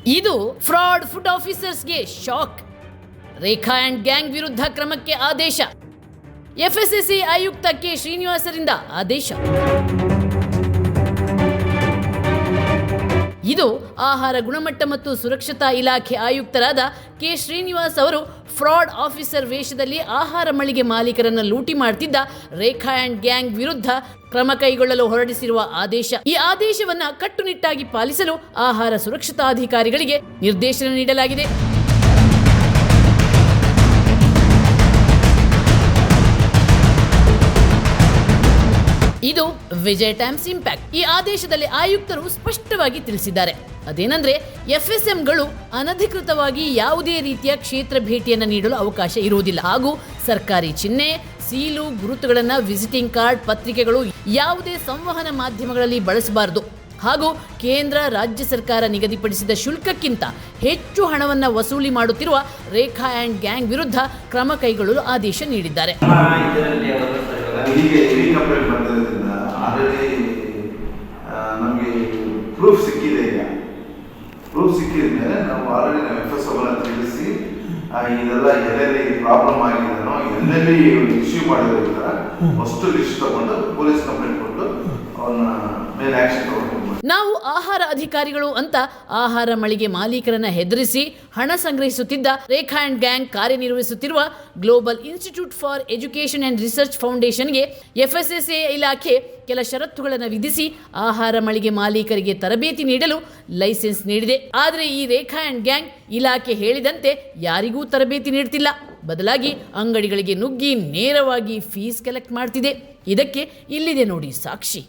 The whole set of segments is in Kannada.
ಇದು ಫ್ರಾಡ್ ಫುಡ್ ಆಫೀಸರ್ಸ್ಗೆ ಶಾಕ್. ರೇಖಾ ಅಂಡ್ ಗ್ಯಾಂಗ್ ವಿರುದ್ಧ ಕ್ರಮಕ್ಕೆ ಆದೇಶ. ಎಫ್ಎಸ್ಎಸ್ಎ ಆಯುಕ್ತ ಕೆ ಶ್ರೀನಿವಾಸರಿಂದ ಆದೇಶ. ಇದು ಆಹಾರ ಗುಣಮಟ್ಟ ಮತ್ತು ಸುರಕ್ಷತಾ ಇಲಾಖೆ ಆಯುಕ್ತರಾದ ಕೆ ಶ್ರೀನಿವಾಸ್ ಅವರು ಫ್ರಾಡ್ ಆಫೀಸರ್ ವೇಷದಲ್ಲಿ ಆಹಾರ ಮಳಿಗೆ ಮಾಲೀಕರನ್ನು ಲೂಟಿ ಮಾಡುತ್ತಿದ್ದ ರೇಖಾ ಅಂಡ್ ಗ್ಯಾಂಗ್ ವಿರುದ್ಧ ಕ್ರಮ ಕೈಗೊಳ್ಳಲು ಹೊರಡಿಸಿರುವ ಆದೇಶ. ಈ ಆದೇಶವನ್ನು ಕಟ್ಟುನಿಟ್ಟಾಗಿ ಪಾಲಿಸಲು ಆಹಾರ ಸುರಕ್ಷತಾಧಿಕಾರಿಗಳಿಗೆ ನಿರ್ದೇಶನ ನೀಡಲಾಗಿದೆ. ಇದು ವಿಜಯ್ ಟೈಮ್ಸ್ ಇಂಪ್ಯಾಕ್ಟ್. ಈ ಆದೇಶದಲ್ಲಿ ಆಯುಕ್ತರು ಸ್ಪಷ್ಟವಾಗಿ ತಿಳಿಸಿದ್ದಾರೆ. ಅದೇನೆಂದ್ರೆ ಎಫ್ಎಸ್ಎಂಗಳು ಅನಧಿಕೃತವಾಗಿ ಯಾವುದೇ ರೀತಿಯ ಕ್ಷೇತ್ರ ಭೇಟಿಯನ್ನು ನೀಡಲು ಅವಕಾಶ ಇರುವುದಿಲ್ಲ ಹಾಗೂ ಸರ್ಕಾರಿ ಚಿಹ್ನೆ, ಸೀಲು, ಗುರುತುಗಳನ್ನು, ವಿಸಿಟಿಂಗ್ ಕಾರ್ಡ್, ಪತ್ರಿಕೆಗಳು ಯಾವುದೇ ಸಂವಹನ ಮಾಧ್ಯಮಗಳಲ್ಲಿ ಬಳಸಬಾರದು ಹಾಗೂ ಕೇಂದ್ರ, ರಾಜ್ಯ ಸರ್ಕಾರ ನಿಗದಿಪಡಿಸಿದ ಶುಲ್ಕಕ್ಕಿಂತ ಹೆಚ್ಚು ಹಣವನ್ನು ವಸೂಲಿ ಮಾಡುತ್ತಿರುವ ರೇಖಾ ಅಂಡ್ ಗ್ಯಾಂಗ್ ವಿರುದ್ಧ ಕ್ರಮ ಕೈಗೊಳ್ಳಲು ಆದೇಶ ನೀಡಿದ್ದಾರೆ. ಆಲ್ರೆಡಿ ನಮಗೆ ಪ್ರೂಫ್ ಸಿಕ್ಕಿದೆ. ಈಗ ಪ್ರೂಫ್ ಸಿಕ್ಕಿದ ಮೇಲೆ ನಾವು ಆಲ್ರೆಡಿ ಎಫ್ಎಸ್ಒಗಳನ್ನ ತಿಳಿಸಿ ಇದೆಲ್ಲ ಎಲ್ಲೆಲ್ಲಿ ಪ್ರಾಬ್ಲಮ್ ಆಗಿದೆನೋ ಎಲ್ಲೆಲ್ಲಿ ಇಶ್ಯೂ ಮಾಡಿರೋದ್ರ ಫಸ್ಟ್ ಲಿಸ್ಟ್ ತಗೊಂಡು ಪೊಲೀಸ್ ಕಂಪ್ಲೇಂಟ್ ಕೊಟ್ಟು ಅವನ್ನ ಮೇಲೆ ಆಕ್ಷನ್ ತಗೊಂಡು. ನಾವು ಆಹಾರ ಅಧಿಕಾರಿಗಳು ಅಂತ ಆಹಾರ ಮಳಿಗೆ ಮಾಲೀಕರನ್ನ ಹೆದರಿಸಿ ಹಣ ಸಂಗ್ರಹಿಸುತ್ತಿದ್ದ ರೇಖಾ ಅಂಡ್ ಗ್ಯಾಂಗ್ ಕಾರ್ಯನಿರ್ವಹಿಸುತ್ತಿರುವ global institute for education and research ಫೌಂಡೇಶನ್ಗೆ ಎಫ್ಎಸ್ಎಸ್ಎ ಇಲಾಖೆ ಕೆಲ ಷರತ್ತುಗಳನ್ನು ವಿಧಿಸಿ ಆಹಾರ ಮಳಿಗೆ ಮಾಲೀಕರಿಗೆ ತರಬೇತಿ ನೀಡಲು ಲೈಸೆನ್ಸ್ ನೀಡಿದೆ. ಆದರೆ ಈ ರೇಖಾ ಅಂಡ್ ಗ್ಯಾಂಗ್ ಇಲಾಖೆ ಹೇಳಿದಂತೆ ಯಾರಿಗೂ ತರಬೇತಿ ನೀಡುತ್ತಿಲ್ಲ. ಬದಲಾಗಿ ಅಂಗಡಿಗಳಿಗೆ ನುಗ್ಗಿ ನೇರವಾಗಿ ಫೀಸ್ ಕಲೆಕ್ಟ್ ಮಾಡ್ತಿದೆ. ಇದಕ್ಕೆ ಇಲ್ಲಿದೆ ನೋಡಿ ಸಾಕ್ಷಿ.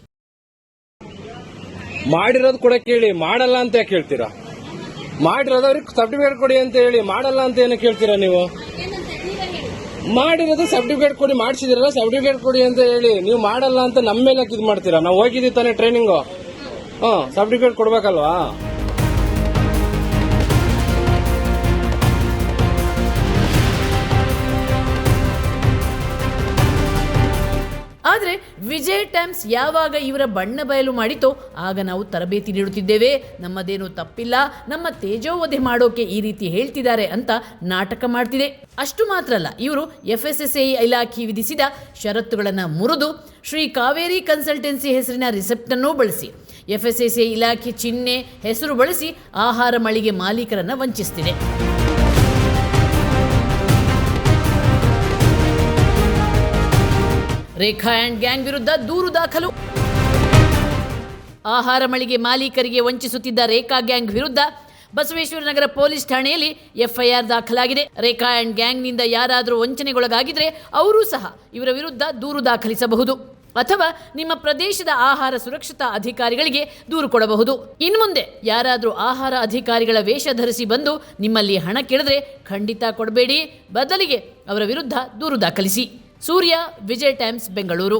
ಮಾಡಿರೋದು ಕೂಡ ಕೇಳಿ, ಮಾಡಲ್ಲ ಅಂತ ಯಾಕೆ ಹೇಳ್ತೀರಾ? ಮಾಡಿರೋದು ಅವ್ರಿಗೆ ಸರ್ಟಿಫಿಕೇಟ್ ಕೊಡಿ ಅಂತ ಹೇಳಿ, ಮಾಡಲ್ಲ ಅಂತ ಏನು ಕೇಳ್ತೀರಾ ನೀವು? ಮಾಡಿರೋದು ಸರ್ಟಿಫಿಕೇಟ್ ಕೊಡಿ, ಮಾಡಿಸಿದಿರಲ್ಲ ಸರ್ಟಿಫಿಕೇಟ್ ಕೊಡಿ ಅಂತ ಹೇಳಿ, ನೀವು ಮಾಡಲ್ಲ ಅಂತ ನಮ್ಮ ಮೇಲೆ ಇದು ಮಾಡ್ತೀರಾ? ನಾವು ಹೋಗಿದ್ದೀವಿ ತಾನೇ ಟ್ರೈನಿಂಗು, ಸರ್ಟಿಫಿಕೇಟ್ ಕೊಡ್ಬೇಕಲ್ವಾ? ಆದರೆ ವಿಜಯ್ ಟೈಮ್ಸ್ ಯಾವಾಗ ಇವರ ಬಣ್ಣ ಬಯಲು ಮಾಡಿತೋ ಆಗ ನಾವು ತರಬೇತಿ ನೀಡುತ್ತಿದ್ದೇವೆ, ನಮ್ಮದೇನು ತಪ್ಪಿಲ್ಲ, ನಮ್ಮ ತೇಜೋವಧೆ ಮಾಡೋಕೆ ಈ ರೀತಿ ಹೇಳ್ತಿದ್ದಾರೆ ಅಂತ ನಾಟಕ ಮಾಡ್ತಿದೆ. ಅಷ್ಟು ಮಾತ್ರ ಅಲ್ಲ, ಇವರು ಎಫ್ಎಸ್ಎಸ್ಎ ಇಲಾಖೆ ವಿಧಿಸಿದ ಷರತ್ತುಗಳನ್ನು ಮುರಿದು ಶ್ರೀ ಕಾವೇರಿ ಕನ್ಸಲ್ಟೆನ್ಸಿ ಹೆಸರಿನ ರಿಸೆಪ್ಟನ್ನು ಬಳಸಿ ಎಫ್ಎಸ್ಎಸ್ಎ ಇಲಾಖೆ ಚಿಹ್ನೆ, ಹೆಸರು ಬಳಸಿ ಆಹಾರ ಮಳಿಗೆ ಮಾಲೀಕರನ್ನು ವಂಚಿಸುತ್ತಿದೆ. ರೇಖಾ ಅಂಡ್ ಗ್ಯಾಂಗ್ ವಿರುದ್ಧ ದೂರು ದಾಖಲು. ಆಹಾರ ಮಳಿಗೆ ಮಾಲೀಕರಿಗೆ ವಂಚಿಸುತ್ತಿದ್ದ ರೇಖಾ ಗ್ಯಾಂಗ್ ವಿರುದ್ಧ ಬಸವೇಶ್ವರ ನಗರ ಪೊಲೀಸ್ ಠಾಣೆಯಲ್ಲಿ ಎಫ್ಐಆರ್ ದಾಖಲಾಗಿದೆ. ರೇಖಾ ಅಂಡ್ ಗ್ಯಾಂಗ್ನಿಂದ ಯಾರಾದರೂ ವಂಚನೆಗೊಳಗಾಗಿದ್ರೆ ಅವರೂ ಸಹ ಇವರ ವಿರುದ್ಧ ದೂರು ದಾಖಲಿಸಬಹುದು ಅಥವಾ ನಿಮ್ಮ ಪ್ರದೇಶದ ಆಹಾರ ಸುರಕ್ಷತಾ ಅಧಿಕಾರಿಗಳಿಗೆ ದೂರು ಕೊಡಬಹುದು. ಇನ್ನು ಮುಂದೆ ಯಾರಾದರೂ ಆಹಾರ ಅಧಿಕಾರಿಗಳ ವೇಷ ಧರಿಸಿ ಬಂದು ನಿಮ್ಮಲ್ಲಿ ಹಣ ಕೇಳಿದ್ರೆ ಖಂಡಿತ ಕೊಡಬೇಡಿ, ಬದಲಿಗೆ ಅವರ ವಿರುದ್ಧ ದೂರು ದಾಖಲಿಸಿ. ಸೂರ್ಯ, ವಿಜಯ್ ಟೈಮ್ಸ್, ಬೆಂಗಳೂರು.